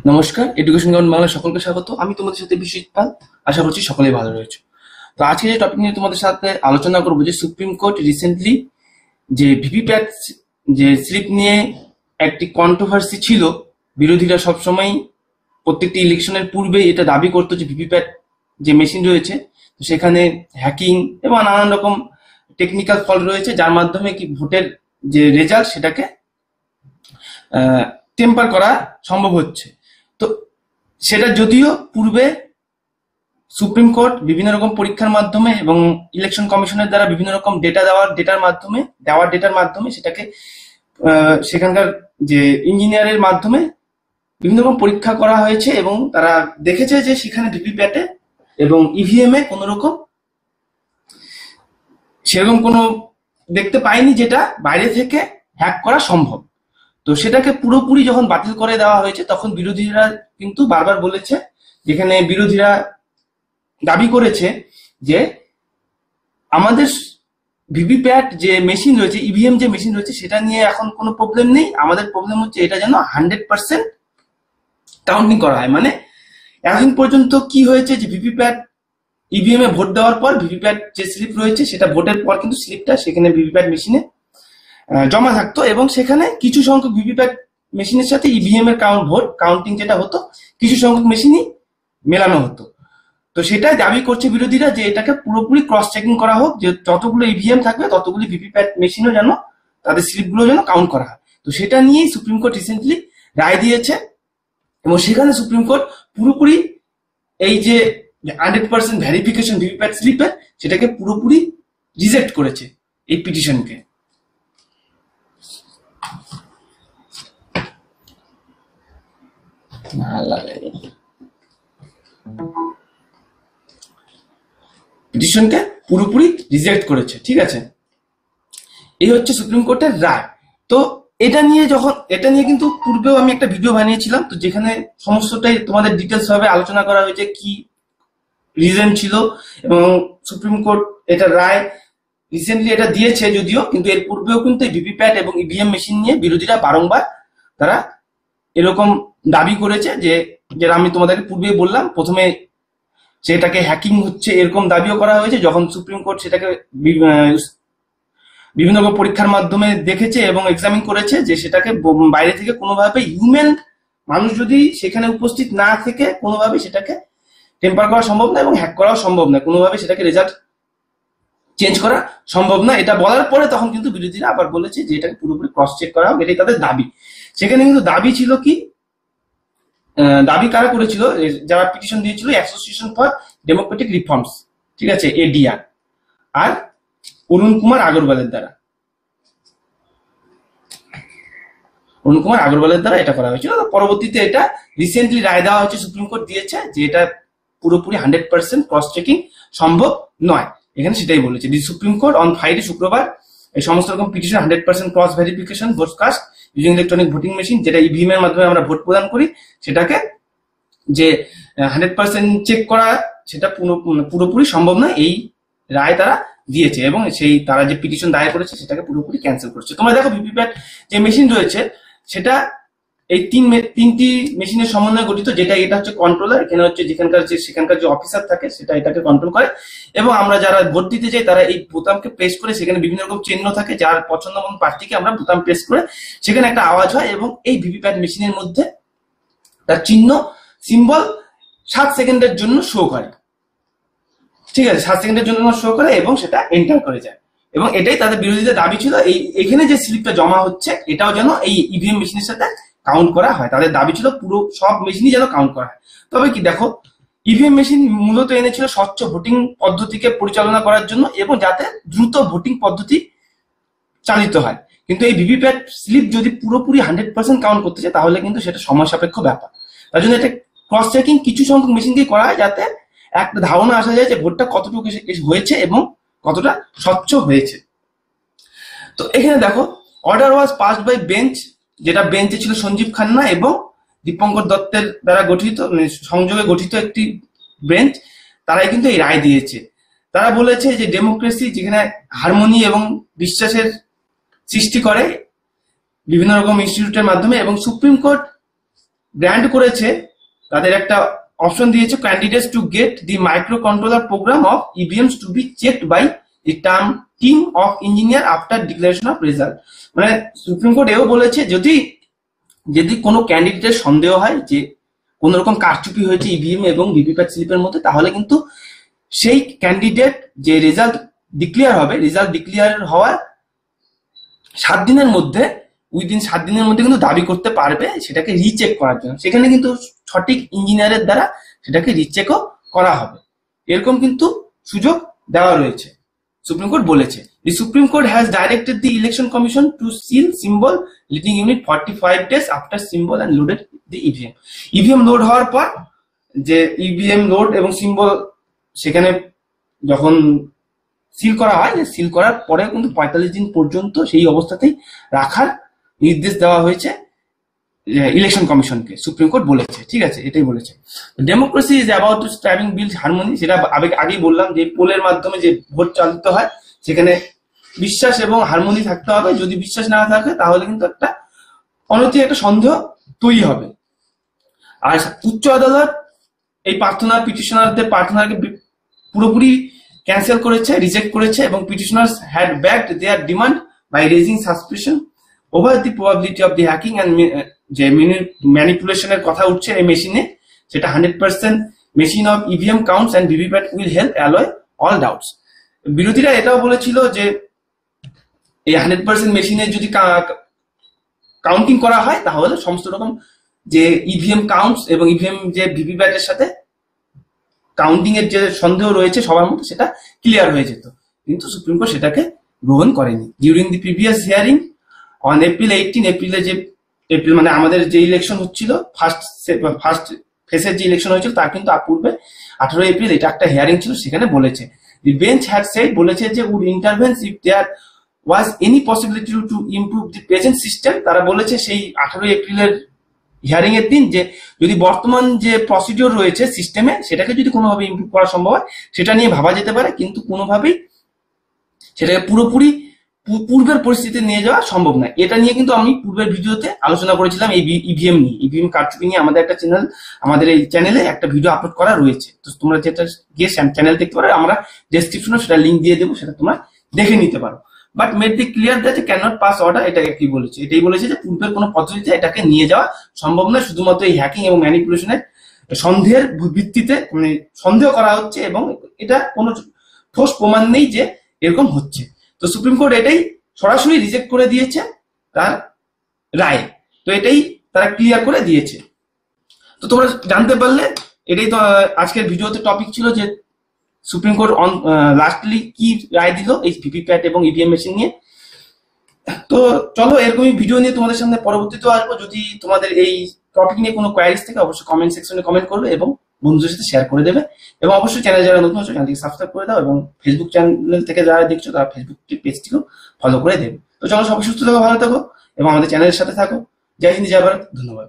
নমস্কার, education ground Bangla সকলকে স্বাগত। আমি তোমাদের সাথে বিশ্বজিৎ পাল। আশা করছি সকলেই ভালো রয়েছে। তো আজকে যে টপিক নিয়ে তোমাদের সাথে আলোচনা করবো, যে সুপ্রিম কোর্ট রিসেন্টলি যে ভিভিপ্যাট যে স্লিপ নিয়ে একটি কন্ট্রোভার্সি ছিল। বিরোধীরা সবসময় প্রত্যেকটি ইলেকশনের পূর্বে এটা দাবি করতো যে ভিভিপ্যাট যে মেশিন রয়েছে সেখানে হ্যাকিং এবং নানান রকম টেকনিক্যাল ফল্ট রয়েছে, যার মাধ্যমে কি ভোটের যে রেজাল্ট সেটাকে টেম্পার করা সম্ভব হচ্ছে। তো সেটা যদিও পূর্বে সুপ্রিম কোর্ট বিভিন্ন রকম পরীক্ষার মাধ্যমে এবং ইলেকশন কমিশনের দ্বারা বিভিন্ন রকম ডেটার মাধ্যমে সেটাকে সেখানকার যে ইঞ্জিনিয়ারের মাধ্যমে বিভিন্ন রকম পরীক্ষা করা হয়েছে এবং তারা দেখেছে যে সেখানে ভিভিপ্যাটে এবং ইভিএম এ কোনো রকম সেরকম কোনো দেখতে পায়নি যেটা বাইরে থেকে হ্যাক করা সম্ভব। তো সেটাকে পুরোপুরি যখন বাতিল করে দেওয়া হয়েছে তখন বিরোধীরা কিন্তু বারবার বলেছে, যেখানে বিরোধীরা দাবি করেছে যে আমাদের ভিভিপ্যাট যে মেশিন রয়েছে, ইভিএম যে মেশিন রয়েছে সেটা নিয়ে এখন কোনো প্রবলেম নেই, আমাদের প্রবলেম হচ্ছে এটা যেন 100% কাউন্টিং করা হয়। মানে এখন পর্যন্ত কি হয়েছে যে ভিভিপ্যাট ইভিএম এ ভোট দেওয়ার পর ভিভিপ্যাট যে স্লিপ রয়েছে সেটা ভোটের পর কিন্তু স্লিপটা সেখানে ভিভিপ্যাট মেশিনে জমা থাকতো এবং সেখানে কিছু সংখ্যক ভিভিপ্যাট মেশিনের সাথে ইভিএম এর ভোট কাউন্টিং যেটা হতো কিছু সংখ্যক মেশিনই মেলানো হতো। তো সেটাই দাবি করছে বিরোধীরা যে এটাকে পুরোপুরি ক্রস চেকিং করা হোক, যে যতগুলো ইভিএম থাকবে ততগুলি ভিভিপ্যাট মেশিনও যেন তাদের স্লিপগুলো যেন কাউন্ট করা হয়। তো সেটা নিয়েই সুপ্রিম কোর্ট রিসেন্টলি রায় দিয়েছে এবং সেখানে সুপ্রিম কোর্ট পুরোপুরি এই যে 100% ভেরিফিকেশন ভিভিপ্যাট স্লিপের সেটাকে পুরোপুরি রিজেক্ট করেছে এই পিটিশনকে। পিটিশনকে পুরোপুরি রিজেক্ট করেছে, ঠিক আছে। এই হচ্ছে সুপ্রিম কোর্টের রায়। তো এটা নিয়ে কিন্তু পূর্বেও আমি একটা ভিডিও বানিয়েছিলাম, তো যেখানে সমস্তটাই তোমাদের ডিটেলস ভাবে আলোচনা করা হয়েছে কি রিজন ছিল এবং সুপ্রিম কোর্ট এটা রায় রিসেন্টলি এটা দিয়েছে যদিও, কিন্তু এর পূর্বেও কিন্তু ভিভিপ্যাট এবং ইভিএম মেশিন নিয়ে বিরোধীরা বারংবার তারা এরকম দাবি করেছে যে যেটা আমি তোমাদেরকে পূর্বেই বললাম, প্রথমে সেটাকে হ্যাকিং হচ্ছে এরকম দাবিও করা হয়েছে, যখন সুপ্রিম কোর্ট সেটাকে বিভিন্ন রকম পরীক্ষার মাধ্যমে দেখেছে এবং এক্সামিন করেছে যে সেটাকে বাইরে থেকে কোনোভাবে হিউম্যান মানুষ যদি সেখানে উপস্থিত না থেকে কোনোভাবে সেটাকে টেম্পার করা সম্ভব না এবং হ্যাক করাও সম্ভব না, কোনোভাবে সেটাকে রেজাল্ট চেঞ্জ করা সম্ভব না। এটা বলার পরে তখন কিন্তু বিরোধীরা আবার বলেছে যে এটাকে পুরোপুরি ক্রস চেক করা হোক, এটাই তাদের দাবি। সেখানে কিন্তু দাবি ছিল কি, দাবি কারা করেছিল, যারা পিটিশন দিয়েছিল অ্যাসোসিয়েশন ফর ডেমোক্রেটিক রিফর্মস, ঠিক আছে, এডিআর, আর অরুণ কুমার আগরওয়ালের দ্বারা এটা করা হয়েছিল। পরবর্তীতে এটা রিসেন্টলি রায় দেওয়া হয়েছে, সুপ্রিম কোর্ট দিয়েছে যে এটা পুরোপুরি 100% ক্রস চেকিং সম্ভব নয়। এখানে সেটাই বলেছে the supreme court on Friday, শুক্রবার, এই সমস্ত রকম petition 100% cross verification vote cast using electronic voting machine, যেটা ইভিএম এর মাধ্যমে আমরা ভোট প্রদান করি, সেটাকে যে 100% চেক করা সেটা পুরোপুরি সম্ভব নয়, এই রায় তারা দিয়েছে এবং সেই তারা যে পিটিশন দায়ের করেছে সেটাকে পুরোপুরি ক্যান্সেল করেছে। তোমরা দেখো ভিভিপ্যাট যে মেশিন রয়েছে সেটা এই তিনটি মেশিনের সমন্বয়ে গঠিত, যেটা এটা হচ্ছে কন্ট্রোলার, এখানে হচ্ছে সেখানকার যে অফিসার থাকে সেটা এটাকে কন্ট্রোল করে এবং আমরা যারা ভোট দিতে যাই তারা এই বোতামকে প্রেস করে, সেখানে বিভিন্ন রকম চিহ্ন থাকে, যার পছন্দ মতো প্রার্থীকে আমরা বোতাম প্রেস করে সেখানে একটা আওয়াজ হয় এবং এই ভিভিপ্যাট মেশিনের মধ্যে তার চিহ্ন সিম্বল 7 সেকেন্ডের জন্য শো করে, ঠিক আছে, 7 সেকেন্ডের জন্য শো করে এবং সেটা এন্টার করে যায় এবং এটাই তাদের বিরোধীদের দাবি ছিল, এখানে যে স্লিপটা জমা হচ্ছে এটাও যেন এই ইভিএম মেশিনের সাথে কাউন্ট করা হয়। তাদের দাবি ছিল পুরো সব মেশিনই যেন কাউন্ট করা হয়। তবে কি দেখো, ইভিএম মেশিন মূলত এনেছিল স্বচ্ছ ভোটিং পদ্ধতিকে পরিচালনা করার জন্য এবং যাতে দ্রুত ভোটিং পদ্ধতি চালিত হয়, কিন্তু এই ভিভিপ্যাট স্লিপ যদি পুরোপুরি 100% কাউন্ট করতে চায় তাহলে কিন্তু সেটা সময় সাপেক্ষ ব্যাপার। তার জন্য এটা ক্রস চেকিং কিছু সংখ্যক মেশিনকে করা হয় যাতে একটা ধারণা আসা যায় যে ভোটটা কতটুকু হয়েছে এবং কতটা স্বচ্ছ হয়েছে। তো এখানে দেখো, order was passed by bench, যেটা বেঞ্চে ছিল সঞ্জীব খান্না এবং দীপঙ্কর দত্তের দ্বারা গঠিত, সংযোগে গঠিত একটি বেঞ্চ, তারাই কিন্তু এই রায় দিয়েছে। তারা বলেছে যে ডেমোক্রেসি যেখানে হারমোনি এবং বিশ্বাসের সৃষ্টি করে বিভিন্ন রকম ইনস্টিটিউটের মাধ্যমে এবং সুপ্রিম কোর্ট গ্র্যান্ট করেছে, তাদের একটা অপশন দিয়েছে candidates to get the micro controller program of EVMs to be checked by the team of engineer after declaration of result. মানে সুপ্রিম কোর্ট এও বলেছে যদি যদি কোনো ক্যান্ডিডেটের সন্দেহ হয় যে কোন রকম কারচুপি হয়েছে ইভিএম এবং ভিভিপ্যাট স্লিপের মধ্যে, তাহলে কিন্তু সেই ক্যান্ডিডেট যে রেজাল্ট ডিক্লেয়ার হবে, রেজাল্ট ডিক্লেয়ার হওয়ার 7 দিনের মধ্যে, উইদিন 7 দিনের মধ্যে কিন্তু দাবি করতে পারবে সেটাকে রিচেক করার জন্য। সেখানে কিন্তু সঠিক ইঞ্জিনিয়ারের দ্বারা সেটাকে রিচেকও করা হবে, এরকম কিন্তু সুযোগ দেওয়া রয়েছে, সুপ্রিম কোর্ট বলেছে। The supreme court has directed the election commission to seal symbol loading unit 45 days after symbol and loaded the EVM. EVM load হওয়ার পর যে ইভিএম লোড এবং সিম্বল সেখানে যখন সিল করা হয়, সিল করার পরে কিন্তু 45 দিন পর্যন্ত সেই অবস্থাতেই রাখার নির্দেশ দেওয়া হয়েছে ইলেকশন কমিশনকে, সুপ্রিম কোর্ট বলেছে। ঠিক আছে, এটাই বলেছে। Democracy is about to striving build harmony, সেটা আগেই বললাম যে পোলের মাধ্যমে যে ভোট চালিত হয় সেখানে বিশ্বাস এবং হারমোনি থাকতে হবে। যদি বিশ্বাস না থাকে তাহলে কিন্তু একটা অনৈতিক একটা সন্দেহ তৈরি হবে। আর উচ্চ আদালত এই পিটিশনারদের প্রার্থনাকে পুরোপুরি ক্যান্সেল করেছে, রিজেক্ট করেছে, এবং petitioners had backed their demand by raising suspicion over the probability of the hacking and যে ম্যানিপুলেশনের কথা উঠছে এই মেশিনে, সেটা 100% machine of EVM counts and VVPAT will help allay all doubts. বিরোধীরা এটাও বলেছিল যে এই 100% মেশিনের যদি কাউন্টিং করা হয় তাহলে সমস্ত রকম যে ইভিএম কাউন্টস এবং ইভিএম যে ভিভিপ্যাটের সাথে কাউন্টিং এর যে সন্দেহ রয়েছে সবার মধ্যে সেটা ক্লিয়ার হয়ে যেত, কিন্তু সুপ্রিম কোর্ট সেটাকে গ্রহণ করেনি। During the previous hearing on April 18, April মানে আমাদের যে ইলেকশন হচ্ছিল ফার্স্ট ফেসের যে ইলেকশন হয়েছিল তার কিন্তু পূর্বে 18 এপ্রিল এটা একটা হিয়ারিং ছিল, সেখানে বলেছে দি বেঞ্চ হ্যাড সেড, বলেছে যে would intervenes if there was any possibility to improve the present system. তারা বলেছে সেই 18 এপ্রিলের হিয়ারিং এর দিন যে যদি বর্তমান যে প্রসিডিওর রয়েছে সিস্টেমে সেটাকে যদি কোনোভাবে ইমপ্রুভ করা সম্ভব হয় সেটা নিয়ে ভাবা যেতে পারে, কিন্তু কোনোভাবেই সেটাকে পুরোপুরি পূর্বের পরিস্থিতি নিয়ে যাওয়া সম্ভব নয়। এটা নিয়ে কিন্তু আমি পূর্বের ভিডিওতে আলোচনা করেছিলাম, এই ইভিএম নিয়ে, ইভিএম কারচুপি নিয়ে আমাদের একটা চ্যানেল, আমাদের এই চ্যানেলে একটা ভিডিও আপলোড করা রয়েছে, তো তোমরা যেটা গিয়ে চ্যানেল দেখতে পারো, আমরা ডেসক্রিপশনে সেটা লিঙ্ক দিয়ে দেবো, সেটা তোমরা দেখে নিতে পারো। But made the clear that can not pass order, এটা কি বলেছে, এটাই বলেছে যে পূর্বের কোনো পদ্ধতিতে এটাকে নিয়ে যাওয়া সম্ভব নয়, শুধুমাত্র এই হ্যাকিং এবং ম্যানিপুলেশনের সন্দেহের ভিত্তিতে মানে সন্দেহ করা হচ্ছে এবং এটা কোনো ঠোস প্রমাণ নেই যে এরকম হচ্ছে। তো সুপ্রিম কোর্ট এটাই সরাসরি রিজেক্ট করে দিয়েছে তার রায়, তো এটাই তারা ক্লিয়ার করে দিয়েছে। তো তোমরা জানতে পারলে, এটাই তো আজকের ভিডিওতে টপিক ছিল যে সুপ্রিম কোর্ট লাস্টলি কি রায় দিল এই ভিভিপ্যাট এবং ইভিএম মেশিন নিয়ে। তো চলো এরকমই ভিডিও নিয়ে তোমাদের সামনে পরবর্তীতে আসবো। যদি তোমাদের এই টপিক নিয়ে কোনো কোয়ারিজ থাকে অবশ্যই কমেন্ট সেকশনে কমেন্ট করবে এবং বন্ধুদের সাথে শেয়ার করে দেবে, এবং অবশ্যই চ্যানেল যারা নতুন হচ্ছে চ্যানেলটিকে সাবস্ক্রাইব করে দাও, এবং ফেসবুক চ্যানেল থেকে যারা দেখছো তারা ফেসবুক পেজটিকেও ফলো করে দেবে। তো চলো সবাই সুস্থ থাকো, ভালো থাকো এবং আমাদের চ্যানেলের সাথে থাকো। জয় হিন্দ, জয় ভারত, ধন্যবাদ।